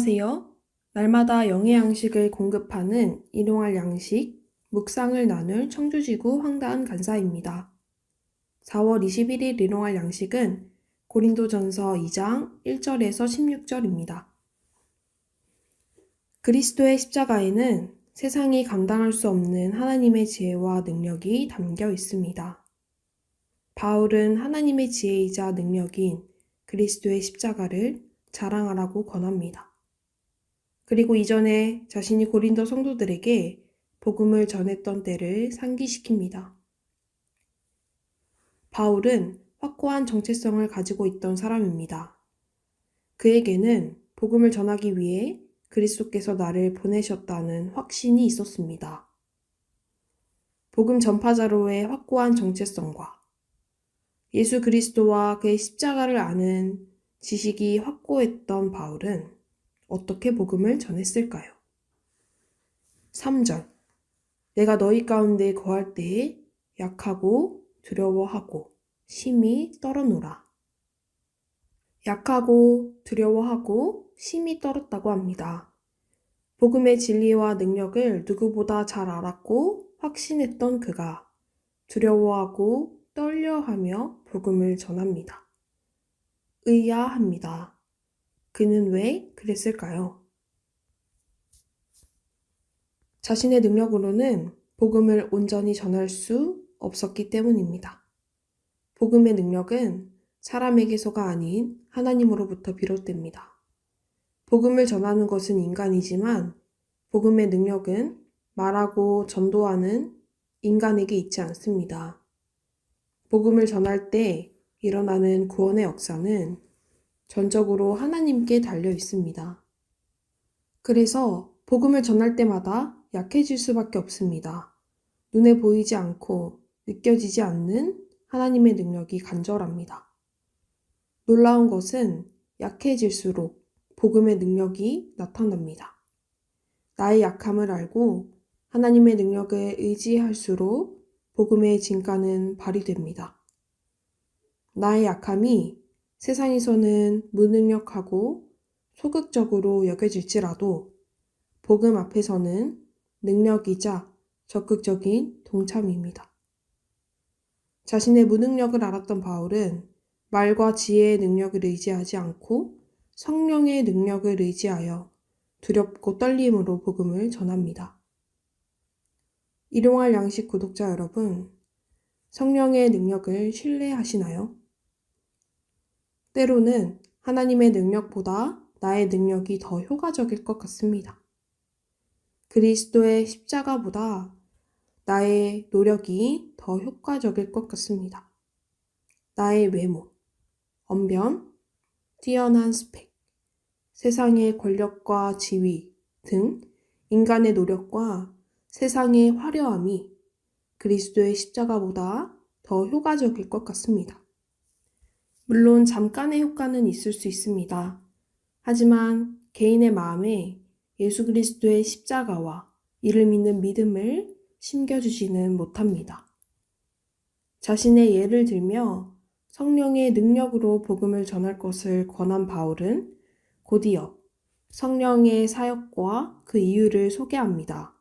안녕하세요. 날마다 영의 양식을 공급하는 일용할 양식, 묵상을 나눌 청주지구 황다은 간사입니다. 4월 21일 일용할 양식은 고린도전서 2장 1절에서 16절입니다. 그리스도의 십자가에는 세상이 감당할 수 없는 하나님의 지혜와 능력이 담겨 있습니다. 바울은 하나님의 지혜이자 능력인 그리스도의 십자가를 자랑하라고 권합니다. 그리고 이전에 자신이 고린도 성도들에게 복음을 전했던 때를 상기시킵니다. 바울은 확고한 정체성을 가지고 있던 사람입니다. 그에게는 복음을 전하기 위해 그리스도께서 나를 보내셨다는 확신이 있었습니다. 복음 전파자로의 확고한 정체성과 예수 그리스도와 그의 십자가를 아는 지식이 확고했던 바울은 어떻게 복음을 전했을까요? 3절. 내가 너희 가운데 거할 때에 약하고 두려워하고 심히 떨어노라. 약하고 두려워하고 심히 떨었다고 합니다. 복음의 진리와 능력을 누구보다 잘 알았고 확신했던 그가 두려워하고 떨려하며 복음을 전합니다. 의아합니다. 그는 왜 그랬을까요? 자신의 능력으로는 복음을 온전히 전할 수 없었기 때문입니다. 복음의 능력은 사람에게서가 아닌 하나님으로부터 비롯됩니다. 복음을 전하는 것은 인간이지만 복음의 능력은 말하고 전도하는 인간에게 있지 않습니다. 복음을 전할 때 일어나는 구원의 역사는 전적으로 하나님께 달려 있습니다. 그래서 복음을 전할 때마다 약해질 수밖에 없습니다. 눈에 보이지 않고 느껴지지 않는 하나님의 능력이 간절합니다. 놀라운 것은 약해질수록 복음의 능력이 나타납니다. 나의 약함을 알고 하나님의 능력에 의지할수록 복음의 진가는 발휘됩니다. 나의 약함이 세상에서는 무능력하고 소극적으로 여겨질지라도 복음 앞에서는 능력이자 적극적인 동참입니다. 자신의 무능력을 알았던 바울은 말과 지혜의 능력을 의지하지 않고 성령의 능력을 의지하여 두렵고 떨림으로 복음을 전합니다. 일용할 양식 구독자 여러분, 성령의 능력을 신뢰하시나요? 때로는 하나님의 능력보다 나의 능력이 더 효과적일 것 같습니다. 그리스도의 십자가보다 나의 노력이 더 효과적일 것 같습니다. 나의 외모, 언변, 뛰어난 스펙, 세상의 권력과 지위 등 인간의 노력과 세상의 화려함이 그리스도의 십자가보다 더 효과적일 것 같습니다. 물론 잠깐의 효과는 있을 수 있습니다. 하지만 개인의 마음에 예수 그리스도의 십자가와 이를 믿는 믿음을 심겨주지는 못합니다. 자신의 예를 들며 성령의 능력으로 복음을 전할 것을 권한 바울은 곧이어 성령의 사역과 그 이유를 소개합니다.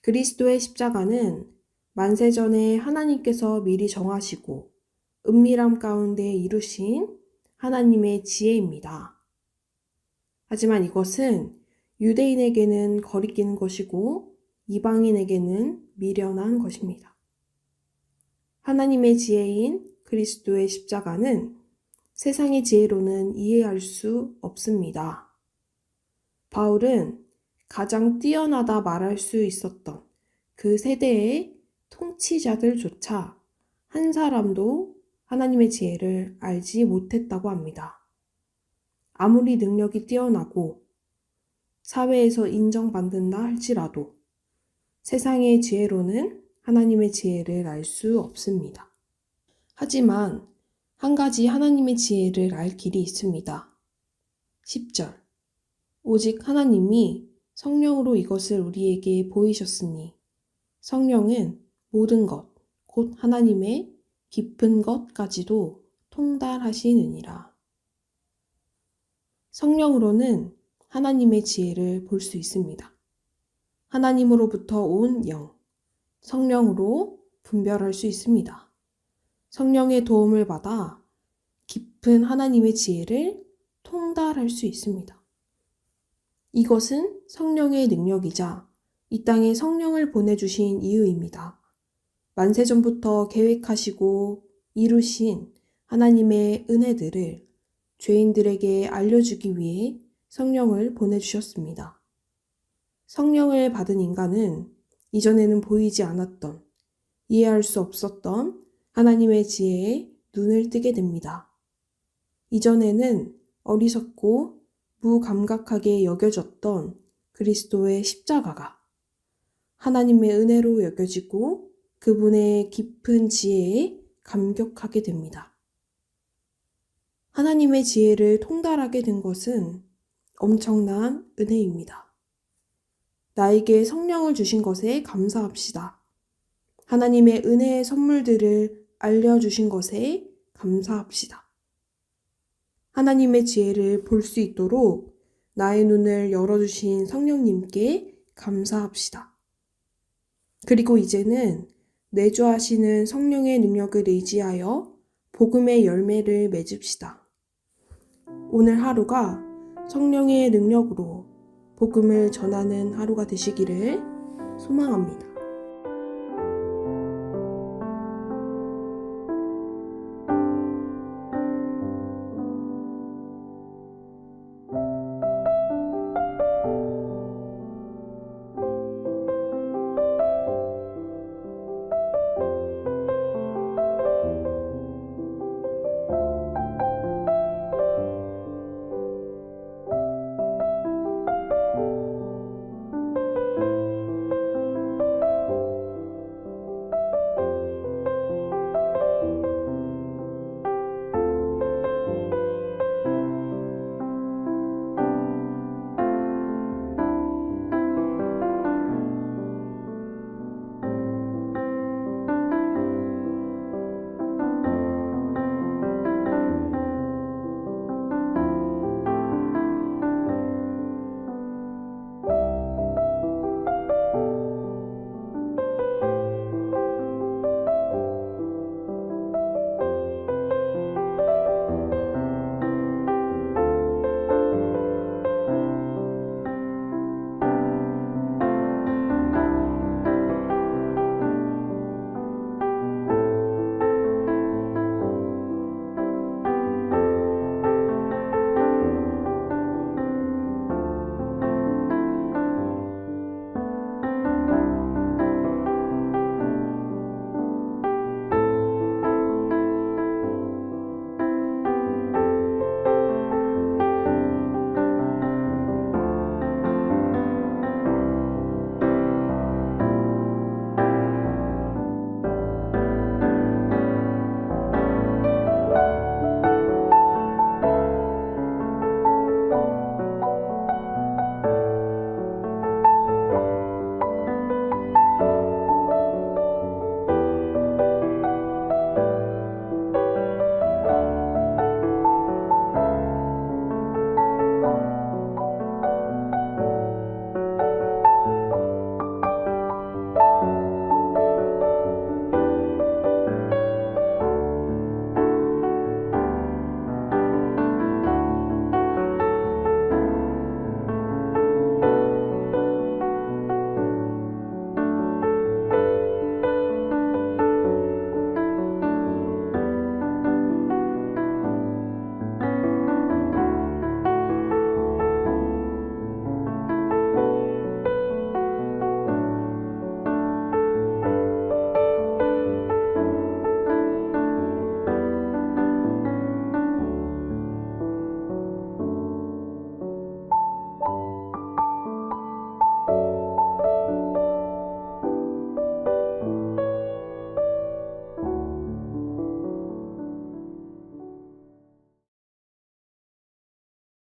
그리스도의 십자가는 만세전에 하나님께서 미리 정하시고 은밀함 가운데 이루신 하나님의 지혜입니다. 하지만 이것은 유대인에게는 거리끼는 것이고 이방인에게는 미련한 것입니다. 하나님의 지혜인 그리스도의 십자가는 세상의 지혜로는 이해할 수 없습니다. 바울은 가장 뛰어나다 말할 수 있었던 그 세대의 통치자들조차 한 사람도 하나님의 지혜를 알지 못했다고 합니다. 아무리 능력이 뛰어나고 사회에서 인정받는다 할지라도 세상의 지혜로는 하나님의 지혜를 알 수 없습니다. 하지만 한 가지 하나님의 지혜를 알 길이 있습니다. 10절. 오직 하나님이 성령으로 이것을 우리에게 보이셨으니 성령은 모든 것, 곧 하나님의 깊은 것까지도 통달하시느니라. 성령으로는 하나님의 지혜를 볼 수 있습니다. 하나님으로부터 온 영, 성령으로 분별할 수 있습니다. 성령의 도움을 받아 깊은 하나님의 지혜를 통달할 수 있습니다. 이것은 성령의 능력이자 이 땅에 성령을 보내주신 이유입니다. 만세전부터 계획하시고 이루신 하나님의 은혜들을 죄인들에게 알려주기 위해 성령을 보내주셨습니다. 성령을 받은 인간은 이전에는 보이지 않았던, 이해할 수 없었던 하나님의 지혜에 눈을 뜨게 됩니다. 이전에는 어리석고 무감각하게 여겨졌던 그리스도의 십자가가 하나님의 은혜로 여겨지고 그분의 깊은 지혜에 감격하게 됩니다. 하나님의 지혜를 통달하게 된 것은 엄청난 은혜입니다. 나에게 성령을 주신 것에 감사합시다. 하나님의 은혜의 선물들을 알려주신 것에 감사합시다. 하나님의 지혜를 볼 수 있도록 나의 눈을 열어주신 성령님께 감사합시다. 그리고 이제는 내주하시는 성령의 능력을 의지하여 복음의 열매를 맺읍시다. 오늘 하루가 성령의 능력으로 복음을 전하는 하루가 되시기를 소망합니다.